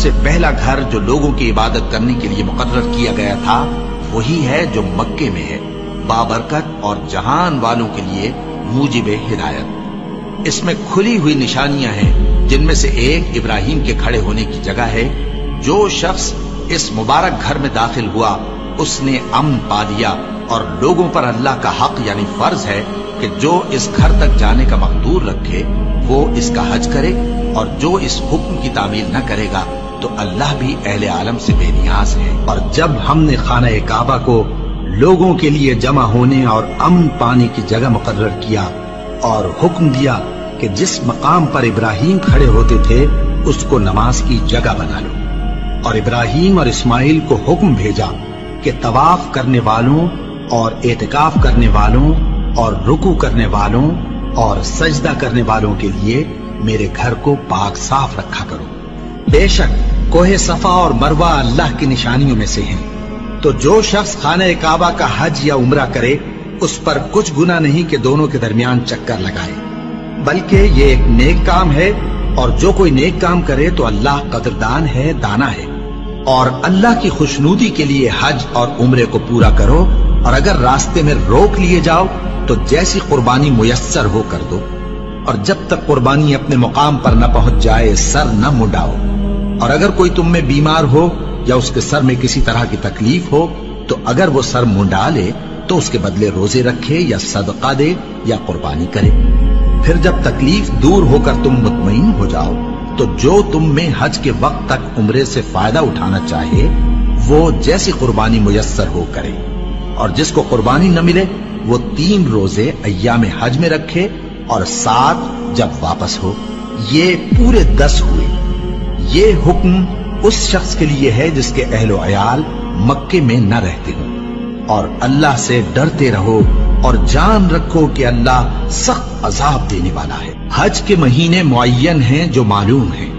سے پہلا گھر جو لوگوں کی عبادت کرنے کے لیے مقرر کیا گیا تھا وہی ہے جو مکے میں ہے، بابرکت اور جہان والوں کے لیے موجب ہدایت۔ اس میں کھلی ہوئی نشانیاں ہیں، جن میں سے ایک ابراہیم کے کھڑے ہونے کی جگہ ہے۔ جو شخص اس مبارک گھر میں داخل ہوا اس نے امن پا لیا، اور لوگوں پر اللہ کا حق یعنی فرض ہے کہ جو اس گھر تک جانے کا مقدور رکھے وہ اس کا حج کرے، اور جو اس حکم کی تعمیل نہ کرے گا تو اللہ بھی اہل عالم سے بے نیاز ہے۔ اور جب ہم نے خانہ کعبہ کو لوگوں کے لیے جمع ہونے اور امن پانے کی جگہ مقرر کیا اور حکم دیا کہ جس مقام پر ابراہیم کھڑے ہوتے تھے اس کو نماز کی جگہ بنا لو، اور ابراہیم اور اسماعیل کو حکم بھیجا کہ طواف کرنے والوں اور اعتکاف کرنے والوں اور رکوع کرنے والوں اور سجدہ کرنے والوں کے لیے میرے گھر کو پاک صاف رکھا کرو۔ بے شک کوہ صفا اور مروہ اللہ کی نشانیوں میں سے ہیں، تو جو شخص خانہ کعبہ کا حج یا عمرہ کرے اس پر کچھ گناہ نہیں کہ دونوں کے درمیان چکر لگائے، بلکہ یہ ایک نیک کام ہے، اور جو کوئی نیک کام کرے تو اللہ قدردان ہے، دانا ہے۔ اور اللہ کی خوشنودی کے لیے حج اور عمرے کو پورا کرو، اور اگر راستے میں روک لیے جاؤ تو جیسی قربانی میسر ہو کر دو، اور جب تک قربانی اپنے مقام پر نہ پہنچ جائے سر نہ منڈاؤ۔ اور اگر کوئی تم میں بیمار ہو یا اس کے سر میں کسی طرح کی تکلیف ہو تو اگر وہ سر منڈا لے تو اس کے بدلے روزے رکھے یا صدقہ دے یا قربانی کرے۔ پھر جب تکلیف دور ہو کر تم مطمئن ہو جاؤ تو جو تم میں حج کے وقت تک عمرے سے فائدہ اٹھانا چاہے وہ جیسی قربانی میسر ہو کرے، اور جس کو قربانی نہ ملے وہ 3 روزے ایام حج میں رکھے اور 7 جب واپس ہو۔ یہ پورے 10 ہوئے۔ یہ حکم اس شخص کے لیے ہے جس کے اہل و عیال مکے میں نہ رہتے ہوں۔ اور اللہ سے ڈرتے رہو اور جان رکھو کہ اللہ سخت عذاب دینے والا ہے۔ حج کے مہینے معین ہیں جو معلوم ہیں،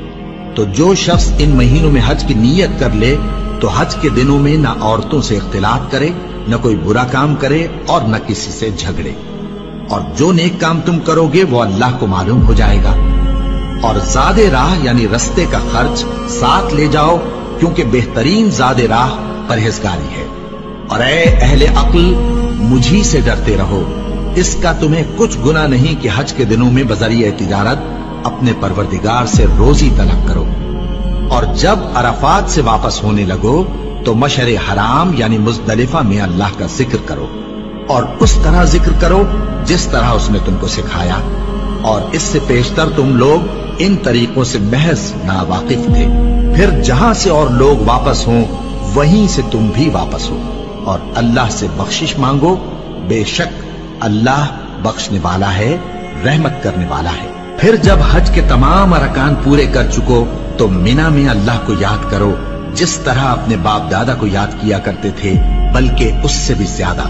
تو جو شخص ان مہینوں میں حج کی نیت کر لے تو حج کے دنوں میں نہ عورتوں سے اختلاط کرے، نہ کوئی برا کام کرے اور نہ کسی سے جھگڑے، اور جو نیک کام تم کرو گے وہ اللہ کو معلوم ہو جائے گا۔ اور زاد راہ یعنی رستے کا خرچ ساتھ لے جاؤ، کیونکہ بہترین زاد راہ پرہیزگاری ہے۔ اور اے اہل عقل مجھی سے ڈرتے رہو، اس کا تمہیں کچھ گناہ نہیں کہ حج کے دنوں میں بذریعہ تجارت اپنے پروردگار سے روزی طلب کرو۔ اور جب عرفات سے واپس ہونے لگو تو مشعر حرام یعنی مزدلفہ میں اللہ کا ذکر کرو، اور اس طرح ذکر کرو جس طرح اس نے تم کو سکھایا، اور اس سے پیشتر تم لوگ ان طریقوں سے محض ناواقف تھے۔ پھر جہاں سے اور لوگ واپس ہوں وہیں سے تم بھی واپس ہو، اور اللہ سے بخشش مانگو، بے شک اللہ بخشنے والا ہے، رحمت کرنے والا ہے۔ پھر جب حج کے تمام ارکان پورے کر چکو تو مینا میں اللہ کو یاد کرو جس طرح اپنے باپ دادا کو یاد کیا کرتے تھے، بلکہ اس سے بھی زیادہ۔